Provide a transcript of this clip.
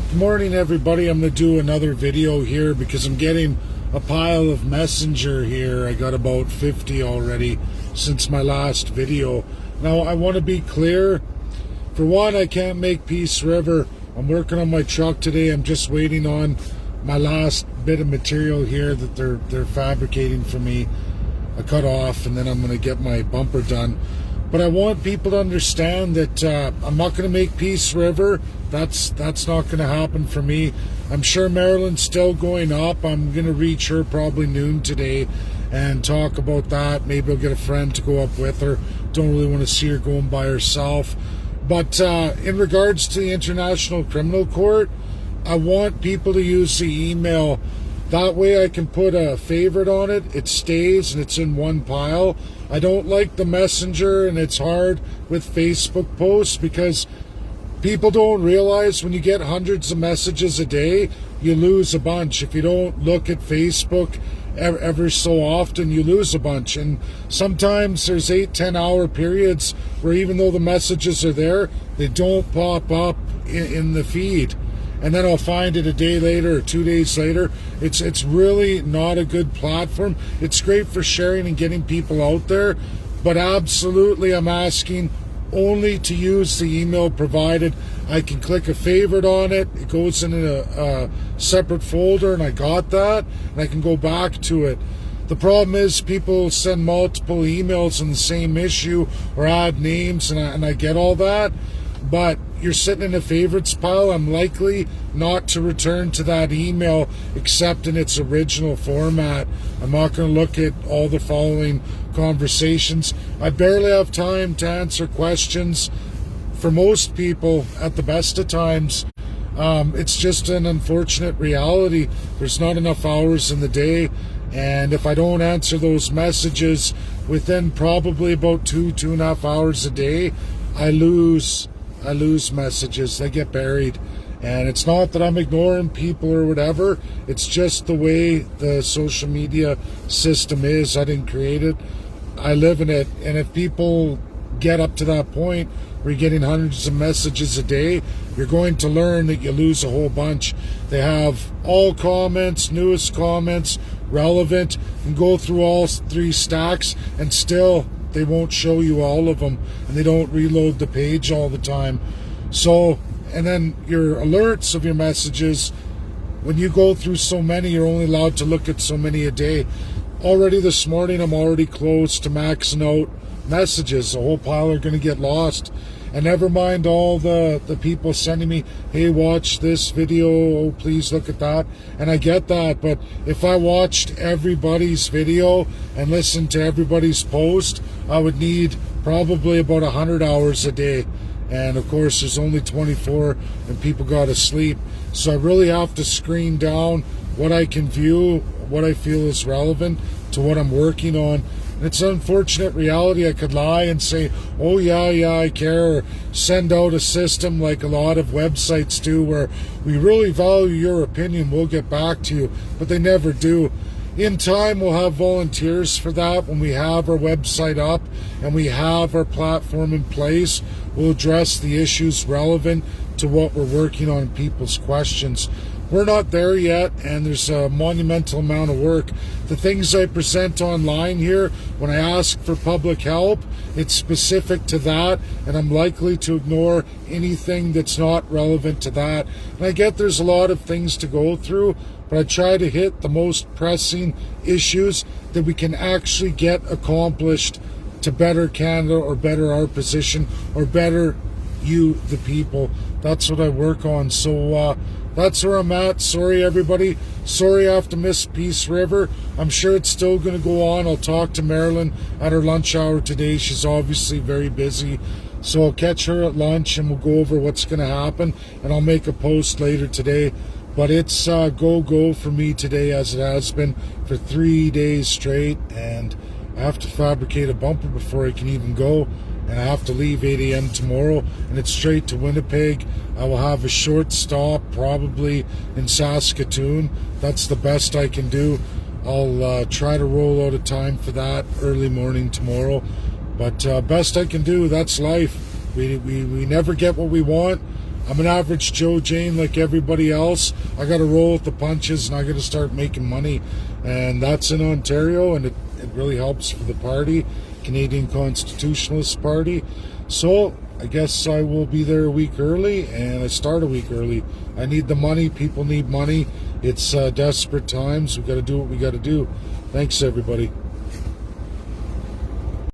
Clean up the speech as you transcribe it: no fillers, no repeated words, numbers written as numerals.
Good morning, everybody. I'm going to do another video here because I'm getting a pile of messenger here. I got about 50 already since my last video. Now, I want to be clear. For one, I can't make Peace River. I'm working on my truck today. I'm just waiting on my last bit of material here that they're fabricating for me. I cut off, and then I'm going to get my bumper done. But I want people to understand that I'm not going to make Peace River. That's not going to happen for me. I'm sure Marilyn's still going up. I'm going to reach her probably noon today and talk about that. Maybe I'll get a friend to go up with her. Don't really want to see her going by herself. But in regards to the International Criminal Court, I want people to use the email. That way I can put a favorite on it. It stays and it's in one pile. I don't like the messenger, and it's hard with Facebook posts because people don't realize when you get hundreds of messages a day, you lose a bunch. If you don't look at Facebook ever so often, you lose a bunch. And sometimes there's 8-10 hour periods where even though the messages are there, they don't pop up in the feed. And then I'll find it a day later or 2 days later. It's really not a good platform. It's great for sharing and getting people out there, but absolutely I'm asking only to use the email provided. I can click a favorite on it. It goes in a separate folder, and I got that, and I can go back to it. The problem is people send multiple emails on the same issue or add names, and I get all that, but you're sitting in a favorites pile. I'm likely not to return to that email except in its original format. I'm not going to look at all the following conversations. I barely have time to answer questions for most people at the best of times. It's just an unfortunate reality. There's not enough hours in the day, and if I don't answer those messages within probably about 2.5 hours a day, I lose messages. They get buried. And it's not that I'm ignoring people or whatever. It's just the way the social media system is. I didn't create it. I live in it. And if people get up to that point where you're getting hundreds of messages a day, you're going to learn that you lose a whole bunch. They have all comments, newest comments, relevant, and go through all three stacks, and still they won't show you all of them, and they don't reload the page all the time. So, and then your alerts of your messages, when you go through so many, you're only allowed to look at so many a day. Already this morning, I'm already close to maxing out messages. A whole pile are going to get lost. And never mind all the people sending me, hey, watch this video, oh, please look at that. And I get that, but if I watched everybody's video and listened to everybody's post, I would need probably about 100 hours a day. And of course, there's only 24 and people got to sleep. So I really have to screen down what I can view, what I feel is relevant to what I'm working on. It's an unfortunate reality. I could lie and say, oh yeah, I care, or send out a system like a lot of websites do where we really value your opinion, we'll get back to you, but they never do. In time, we'll have volunteers for that. When we have our website up and we have our platform in place, we'll address the issues relevant to what we're working on, people's questions. We're not there yet, and there's a monumental amount of work. The things I present online here, when I ask for public help, it's specific to that, and I'm likely to ignore anything that's not relevant to that. And I get there's a lot of things to go through, but I try to hit the most pressing issues that we can actually get accomplished to better Canada or better our position or better you, the people. That's what I work on. So that's where I'm at. Sorry, everybody. Sorry I have to miss Peace River. I'm sure it's still going to go on. I'll talk to Marilyn at her lunch hour today. She's obviously very busy. So I'll catch her at lunch and we'll go over what's going to happen. And I'll make a post later today. But it's go for me today, as it has been for 3 days straight. And I have to fabricate a bumper before I can even go. And I have to leave 8 a.m. tomorrow, and it's straight to Winnipeg. I will have a short stop, probably in Saskatoon. That's the best I can do. I'll try to roll out a time for that early morning tomorrow. But best I can do, that's life. We never get what we want. I'm an average Joe Jane like everybody else. I got to roll with the punches, and I got to start making money. And that's in Ontario, and it really helps for the party, Canadian Constitutionalist Party. So I guess I will be there a week early, and I start a week early. I need the money. People need money. It's desperate times. We got to do what we got to do. Thanks, everybody.